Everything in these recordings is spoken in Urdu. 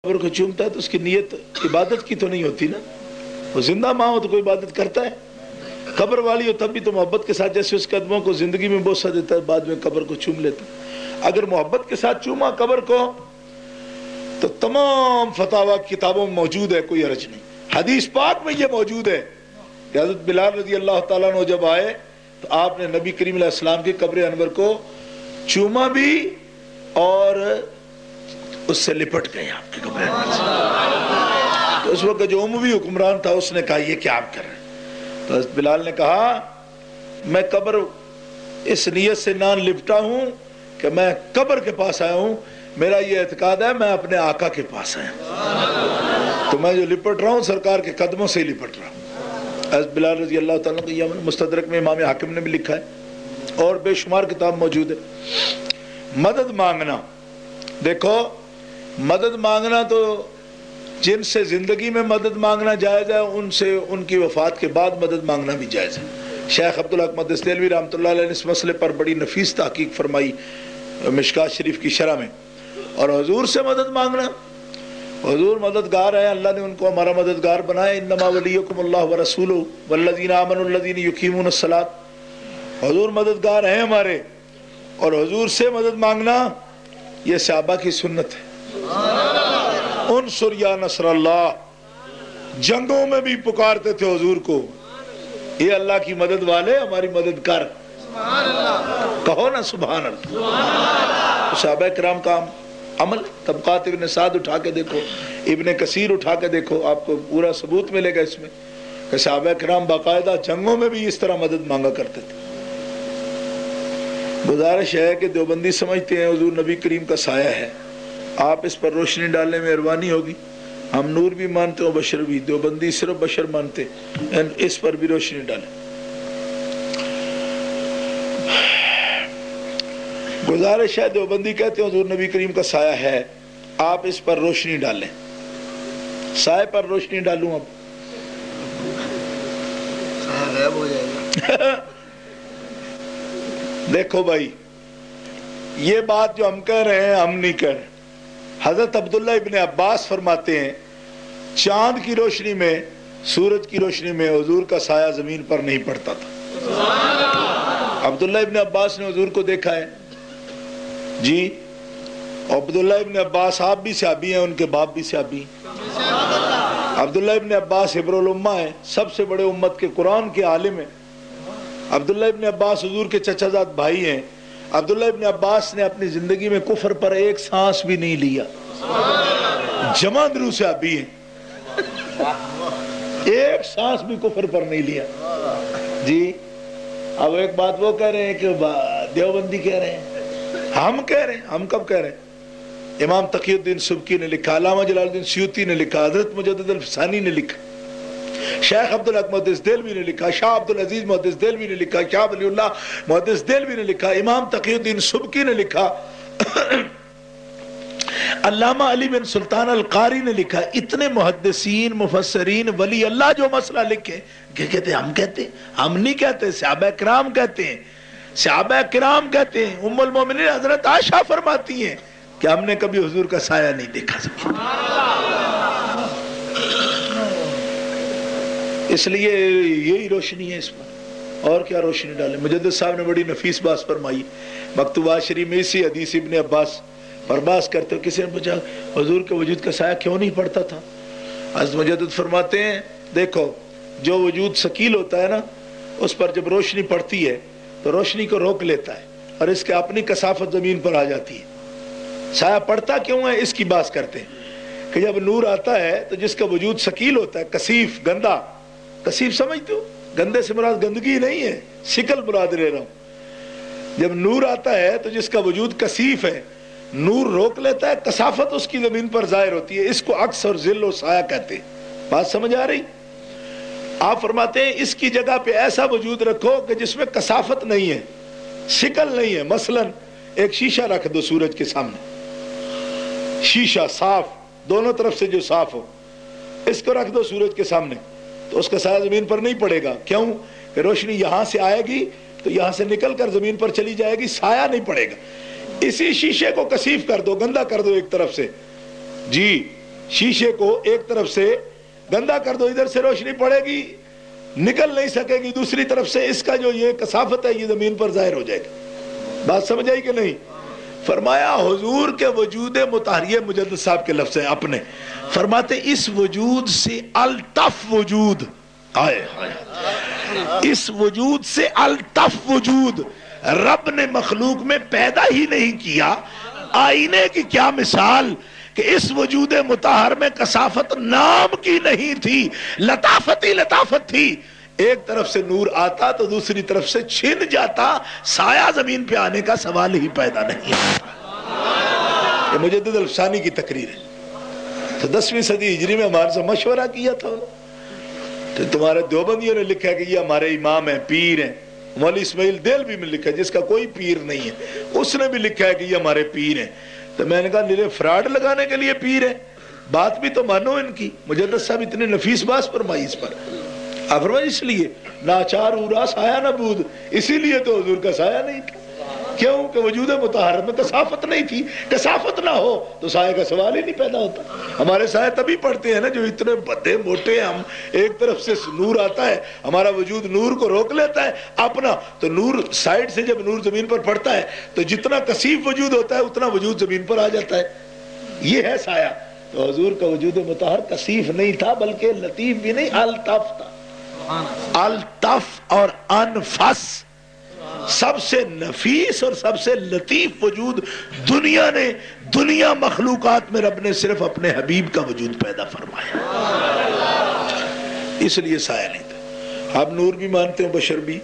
قبر کو چومتا ہے تو اس کی نیت عبادت کی تو نہیں ہوتی نا. وہ زندہ ماں ہو تو کوئی عبادت کرتا ہے؟ قبر والی ہو تب بھی تو محبت کے ساتھ، جیسے اس قدموں کو زندگی میں بوسہ دیتا ہے بعد میں قبر کو چوم لیتا ہے. اگر محبت کے ساتھ چوما قبر کو تو تمام فتاوی کتابوں میں موجود ہے، کوئی حرج نہیں. حدیث پاک میں یہ موجود ہے کہ حضرت بلال رضی اللہ تعالیٰ عنہ جب آئے تو آپ نے نبی کریم علیہ السلام کی قبر انور کو چوما بھی اور اس سے لپٹ گئے آپ کی قبر انور سے. تو اس وقت جو عموی حکمران تھا اس نے کہا یہ کیا آپ کر رہے ہیں؟ تو حضرت بلال نے کہا میں قبر اس نیت سے نہ لپٹا ہوں کہ میں قبر کے پاس آیا ہوں، میرا یہ اعتقاد ہے میں اپنے آقا کے پاس آیا ہوں، تو میں جو لپٹ رہا ہوں سرکار کے قدموں سے ہی لپٹ رہا ہوں. حضرت بلال رضی اللہ تعالیٰ کو یہ مستدرک میں امام حاکم نے بھی لکھا ہے اور بے شمار کتاب موجود ہے. مدد مانگنا، دیکھو مدد مانگنا تو جن سے زندگی میں مدد مانگنا جائز ہے ان سے ان کی وفات کے بعد مدد مانگنا بھی جائز ہے. شیخ عبدالحق محدث دہلوی رحمۃ اللہ علیہ نے اس مسئلے پر بڑی نفیس تحقیق فرمائی مشکات شریف کی شرح میں. اور حضور سے مدد مانگنا، حضور مددگار ہیں، اللہ نے ان کو ہمارا مددگار بنایا. انما ولیکم اللہ ورسولہ والذین آمنوا الذین یقیمون الصلاۃ، حضور مددگار ہیں ہمارے. اور حضور سے مدد مانگنا یہ صحابہ کی سنت ہے. انصر یا نصر اللہ، جنگوں میں بھی پکارتے تھے حضور کو، یہ اللہ کی مدد والے ہماری مدد کر. کہو نا سبحان اللہ. صحابہ کرام کا عمل، طبقات ابن سعد اٹھا کے دیکھو، ابن کثیر اٹھا کے دیکھو، آپ کو پورا ثبوت ملے گا اس میں کہ صحابہ کرام باقاعدہ جنگوں میں بھی اس طرح مدد مانگا کرتے تھے. گزارش ہے کہ دیوبندی سمجھتے ہیں حضور نبی کریم کا سایہ ہے، آپ اس پر روشنی ڈالنے میں مہربانی ہوگی. ہم نور بھی مانتے ہیں بشر بھی، دیوبندی صرف بشر مانتے ہیں، اس پر بھی روشنی ڈالیں. گزارش ہے، دیوبندی کہتے ہیں حضور نبی کریم کا سایہ ہے، آپ اس پر روشنی ڈالیں. سایہ پر روشنی ڈالوں اب سایہ غائب ہو جائے گا. دیکھو بھائی، یہ بات جو ہم کہہ رہے ہیں ہم نہیں کہہ رہے. حضرت عبداللہ ابن عباس فرماتے ہیں چاند کی روشنی میں، سورج کی روشنی میں حضور کا سایہ زمین پر نہیں پڑتا تھا. عبداللہ ابن عباس نے حضور کو دیکھا ہے جی. عبداللہ ابن عباس آپ بھی صحابی ہیں، ان کے باپ بھی صحابی ہیں. عبداللہ ابن عباس حبر الامہ ہیں، سب سے بڑے امت کے قرآن کے عالم ہیں. عبداللہ ابن عباس حضور کے چچا زاد بھائی ہیں. عبداللہ ابن عباس نے اپنی زندگی میں کفر پر ایک سانس بھی نہیں لیا، جمع درو صحابی ہیں، ایک سانس بھی کفر پر نہیں لیا جی. اب ایک بات وہ کہہ رہے ہیں کہ دیوبندی کہہ رہے ہیں، ہم کہہ رہے ہیں. ہم کب کہہ رہے ہیں؟ امام تقی الدین سبکی نے لکھا، علامہ جلال الدین سیوطی نے لکھا، حضرت مجدد الفسانی نے لکھا، شیخ عبدالحق محدث دہلوی نے لکھا، شاہ عبدالعزیز محدث دہلوی نے لکھا، شاہ ولی اللہ محدث دہلوی نے لکھا، امام تقی الدین سبکی نے لکھا، علامہ علی بن سلطان القاری نے لکھا. اتنے محدثین مفسرین ولی اللہ جو مسئلہ لکھے کہ کہتے ہیں ہم کہتے ہیں، ہم نہیں کہتے، صحابہ کرام کہتے ہیں. صحابہ کرام کہتے ہیں، ام المومنین حضرت عائشہ فرماتی ہیں کہ ہم نے کبھی حضور کا سایہ نہیں دیکھا. اس لیے یہی روشنی ہے اس پر، اور کیا روشنی ڈالے. مجدد صاحب نے بڑی نفیس بات فرمائی مکتوبات شریف میں، اسی حدیث ابن عباس پر بات کرتے ہو. کسی نے پوچھا حضور کے وجود کا سایہ کیوں نہیں پڑتا تھا؟ حضرت مجدد فرماتے ہیں دیکھو جو وجود ثقیل ہوتا ہے نا، اس پر جب روشنی پڑتی ہے تو روشنی کو روک لیتا ہے اور اس کے اپنی کثافت زمین پر آ جاتی ہے. سایہ پڑتا کیوں ہے اس کی بات کرتے ہیں کہ جب نور آتا ہے تو جس کا وجود ثقیل ہوتا ہے، کثیف، گندا، کثیف سمجھتے ہو؟ گندے سے مراد گندگی نہیں ہے، شکل مراد لے رہا ہوں. جب نور آتا ہے تو جس کا وجود کثیف ہے، نور روک لیتا ہے، کثافت اس کی زمین پر ظاہر ہوتی ہے. اس کو عکس اور ظل و سایہ کہتے ہیں. بات سمجھ آ رہی؟ آپ فرماتے ہیں اس کی جگہ پہ ایسا وجود رکھو کہ جس میں کثافت نہیں ہے، شکل نہیں ہے. مثلا ایک شیشہ رکھ دو سورج کے سامنے، شیشہ صاف، دونوں طرف سے جو صاف ہو، اس کو رکھ دو سورج کے سامنے تو اس کا سایہ زمین پر نہیں پڑے گا. کیوں؟ کہ روشنی یہاں سے آئے گی تو یہاں سے نکل کر زمین پر چلی جائے گی، سایہ نہیں پڑے گا. اسی شیشے کو کثیف کر دو، گندا کر دو ایک طرف سے جی، شیشے کو ایک طرف سے گندا کر دو، ادھر سے روشنی پڑے گی، نکل نہیں سکے گی، دوسری طرف سے اس کا جو یہ کثافت ہے یہ زمین پر ظاہر ہو جائے گی۔ بات سمجھ آئی کہ نہیں؟ فرمایا حضور کے وجود مطہر، یہ مجدد صاحب کے لفظ ہیں اپنے، فرماتے اس وجود سے الطف وجود آئے، اس وجود سے الطف وجود رب نے مخلوق میں پیدا ہی نہیں کیا۔ آئینے کی کیا مثال کہ اس وجود مطہر میں کثافت نام کی نہیں تھی، لطافت ہی لطافت تھی۔ ایک طرف سے نور آتا تو دوسری طرف سے چھن جاتا، سایہ زمین پہ آنے کا سوال ہی پیدا نہیں آتا۔ یہ مجدد الفسانی کی تقریر ہے۔ تو 10ویں صدی ہجری میں ہمارے سے مشورہ کیا تھا انہوں، تو تمہارے دیوبندیوں نے لکھا کہ یہ ہمارے امام ہیں، پیر ہیں۔ مولی اسماعیل دیلوی میں لکھا ہے جس کا کوئی پیر نہیں ہے، اس نے بھی لکھا ہے کہ یہ ہمارے پیر ہیں۔ تو میں نے کہا نیرے فراڈ لگانے کے لیے پیر ہیں، بات بھی تو مانو ان کی۔ مجدد صاحب اتنے نفیس باس فرمائی اس پر، آپ فرمائی اس لیے ناچار اورا سایہ نہ بود، اسی لیے تو حضور کا سایہ نہیں تھا۔ کیوں کہ وجود مطہر میں کثافت نہیں تھی، کثافت نہ ہو تو سایہ کا سوال ہی نہیں پیدا ہوتا۔ ہمارے سایہ تبھی پڑتے ہیں نا جو اتنے بڑے موٹے ہیں، ہم ایک طرف سے نور آتا ہے، ہمارا وجود نور کو روک لیتا ہے اپنا، تو نور سائڈ سے جب نور زمین پر پڑتا ہے تو جتنا کثیف وجود ہوتا ہے اتنا وجود زمین پر آ جاتا ہے، یہ ہے سایہ۔ تو حضور کا وجود مطہر کثیف نہیں تھا بلکہ لطیف بھی نہیں، الطف تھا۔ الطف اور انفس، سب سے نفیس اور سب سے لطیف وجود دنیا مخلوقات میں رب نے صرف اپنے حبیب کا وجود پیدا فرمایا، اس لیے سایہ نہیں تھا۔ آپ نور بھی مانتے ہیں، بشر بھی،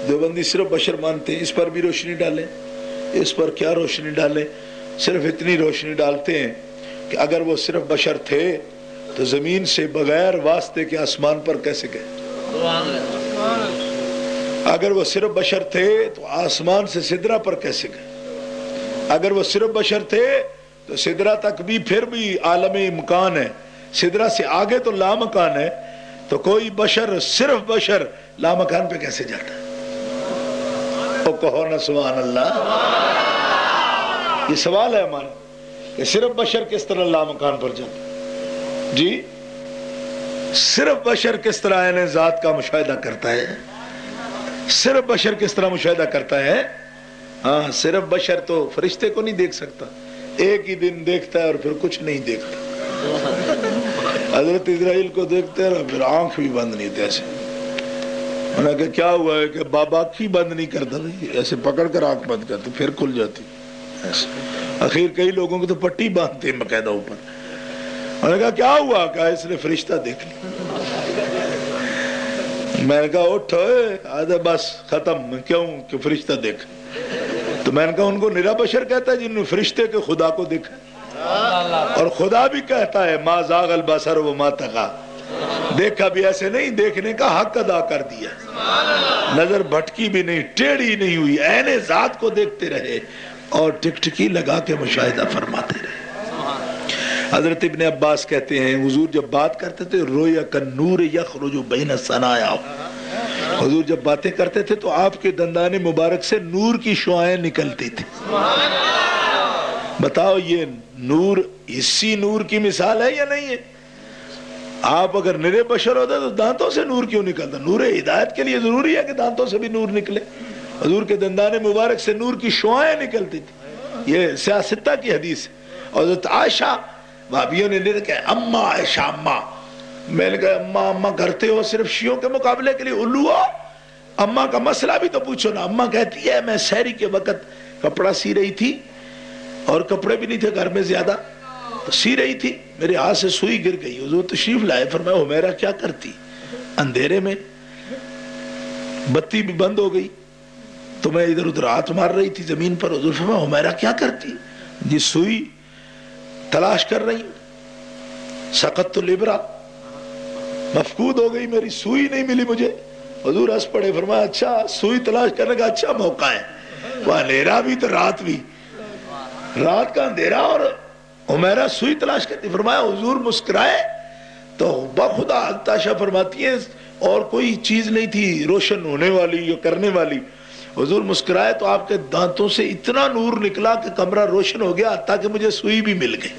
دیوبندی صرف بشر مانتے ہیں، اس پر بھی روشنی ڈالیں، اس پر کیا روشنی ڈالیں؟ صرف اتنی روشنی ڈالتے ہیں کہ اگر وہ صرف بشر تھے تو زمین سے بغیر واسطے کے آسمان پر کیسے گئے؟ اگر وہ صرف بشر تھے تو آسمان سے سدرہ پر کیسے گئے؟ اگر وہ صرف بشر تھے تو سدرہ تک بھی پھر بھی عالم امکان ہے، سدرہ سے آگے تو لامکان ہے، تو کوئی بشر صرف بشر لامکان پہ کیسے جاتا ہے؟ او کہو نا سبحان اللہ۔ یہ سوال ہے ہمارا کہ صرف بشر کس طرح لامکان پر جاتا؟ جی صرف بشر کس طرح یعنی ذات کا مشاہدہ کرتا ہے؟ صرف بشر کس طرح مشاہدہ کرتا ہے؟ ہاں صرف بشر تو فرشتے کو نہیں دیکھ سکتا، ایک ہی دن دیکھتا ہے اور پھر کچھ نہیں دیکھتا۔ حضرت اسرائیل کو دیکھتے ہیں اور پھر آنکھ بھی بند نہیں ہوتی۔ ایسے انہوں نے کہا کیا ہوا ہے کہ بابا آنکھ ہی بند نہیں کرتا، ایسے پکڑ کر آنکھ بند کرتے پھر کھل جاتی۔ آخر کئی لوگوں کو تو پٹی باندھتے ہیں باقاعدہ اوپر۔ انہوں نے کہا کیا ہوا؟ کہا اس نے فرشتہ دیکھ لیا۔ میں نے کہا اٹھ آدھا بس ختم، کیوں کہ فرشتہ دیکھ۔ تو میں نے کہا ان کو نرا بشر کہتا ہے جنہوں نے فرشتے کے خدا کو دیکھا، اور خدا بھی کہتا ہے ما زاغ البصر وما طغى، دیکھا بھی ایسے نہیں، دیکھنے کا حق ادا کر دیا، نظر بھٹکی بھی نہیں، ٹیڑھی نہیں ہوئی، عین ذات کو دیکھتے رہے اور ٹکٹکی لگا کے مشاہدہ فرماتے رہے۔ حضرت ابن عباس کہتے ہیں حضور جب بات کرتے تھے رویا کالنور یخرج بین الثنایا، حضور جب باتیں کرتے تھے تو آپ کے دندان مبارک سے نور کی شعائیں نکلتی تھی۔ بتاؤ یہ نور اسی نور کی مثال ہے یا نہیں ہے؟ آپ اگر نرے بشر ہوتے تو دانتوں سے نور کیوں نکلتا؟ نور ہدایت کے لیے ضروری ہے کہ دانتوں سے بھی نور نکلے۔ حضور کے دندان مبارک سے نور کی شعائیں نکلتی تھی، یہ سیاستہ کی حدیث ہے۔ حضرت عائشہ بھابیوں نے کہا اماں عائشہ اماں، میں نے کہا اماں اماں کرتے ہو صرف شیعوں کے مقابلے کے لیے الو، اماں کا مسئلہ بھی تو پوچھو نا۔ اماں کہتی ہے میں سحری کے وقت کپڑا سی رہی تھی اور کپڑے بھی نہیں تھے گھر میں زیادہ، تو سی رہی تھی، میرے ہاتھ سے سوئی گر گئی، حضور تشریف لائے، فرمایا حمیرہ کیا کرتی؟ اندھیرے میں بتی بھی بند ہو گئی تو میں ادھر ادھر ہاتھ مار رہی تھی زمین پر، حضور فرمایا حمیرہ کیا کرتی؟ جی سوئی تلاش کر رہی ہوں، سقط الابرہ، مفقود ہو گئی میری سوئی نہیں ملی مجھے۔ حضور ہنس پڑے، فرمایا اچھا سوئی تلاش کرنے کا اچھا موقع ہے، وہ اندھیرا بھی تو رات بھی، رات کا اندھیرا اور حمیرہ سوئی تلاش کرتی۔ فرمایا حضور مسکرائے تو بخدا عائشہ فرماتی ہے اور کوئی چیز نہیں تھی روشن ہونے والی یا کرنے والی، حضور مسکرائے تو آپ کے دانتوں سے اتنا نور نکلا کہ کمرہ روشن ہو گیا، حتیٰ کہ مجھے سوئی بھی مل گئی۔